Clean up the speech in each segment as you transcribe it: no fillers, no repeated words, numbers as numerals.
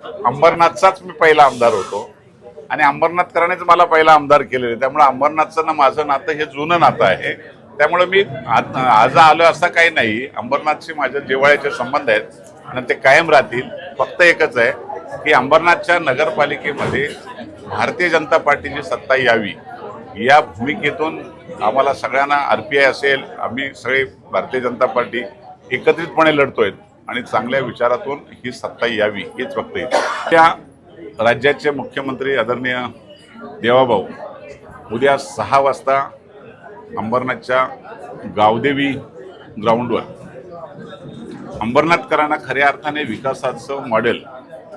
अंबरनाथचाच मी पहिला आमदार होतो आणि अंबरनाथकरांनीच मला पहिला आमदार केलेले, त्यामुळे अंबरनाथचं ना माझं नातं हे जुनं नातं आहे. त्यामुळे मी आज आलो असं काही नाही. अंबरनाथशी माझ्या जिव्हाळ्याचे संबंध आहेत आणि ते कायम राहतील. फक्त एकच आहे की अंबरनाथच्या नगरपालिकेमध्ये भारतीय जनता पार्टीची सत्ता यावी या भूमिकेतून आम्हाला सगळ्यांना RPI असेल, आम्ही सगळे भारतीय जनता पार्टी एकत्रितपणे लढतोय आणि चांगल्या विचारातून ही सत्ता यावी हेच फक्त त्या राज्याचे मुख्यमंत्री आदरणीय देवाभाऊ उद्या 6 वाजता अंबरनाथच्या गावदेवी ग्राउंडवर अंबरनाथकरांना खऱ्या अर्थाने विकासाचं मॉडेल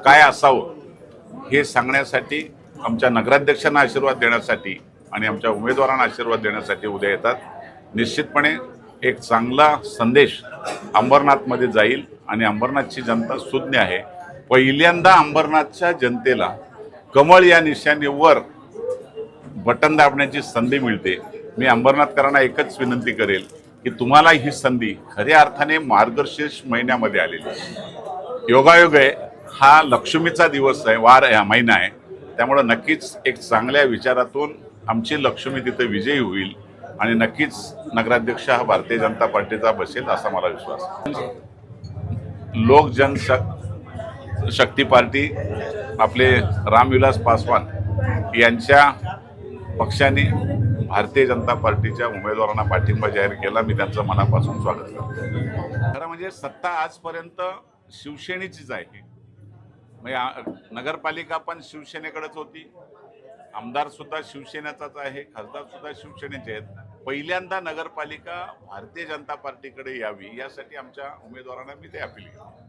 काय असावं हे सांगण्यासाठी, आमच्या नगराध्यक्षांना आशीर्वाद देण्यासाठी आणि आमच्या उमेदवारांना आशीर्वाद देण्यासाठी उद्या येतात. निश्चितपणे एक चांगला संदेश अंबरनाथमध्ये जाईल आणि अंबरनाथची जनता सुज्ञ आहे. पहिल्यांदा अंबरनाथच्या जनतेला कमळ या निशाणीवर बटन दाबण्याची संधी मिळते. मी अंबरनाथकरांना एकच विनंती करेल की तुम्हाला ही संधी खऱ्या अर्थाने मार्गशीर्ष महिन्यामध्ये आलेली आहे. योगायोग आहे, हा लक्ष्मीचा दिवस आहे, वार आहे, महिना आहे. त्यामुळे नक्कीच एक चांगल्या विचारातून आमची लक्ष्मी तिथे विजयी होईल आणि नक्कीच नगराध्यक्ष हा भारतीय जनता पार्टीचा बसेल असा मला विश्वास आहे. लोक जनशक्ती पार्टी आपले रामविलास पासवान यांच्या पक्षाने भारतीय जनता पार्टीच्या उमेदवारांना पाठिंबा जाहीर केला. मी त्यांचं मनापासून स्वागत करतो. खरं म्हणजे सत्ता आजपर्यंत शिवसेनेचीच आहे. म्हणजे नगरपालिका पण शिवसेनेकडेच होती, आमदार सुद्धा शिवसेनेचाच आहे, खासदार सुद्धा शिवसेनेचे आहेत. पहिल्यांदा नगरपालिका भारतीय जनता पार्टीकडे यावी यासाठी आमच्या उमेदवारांना मी ते अपील केलं.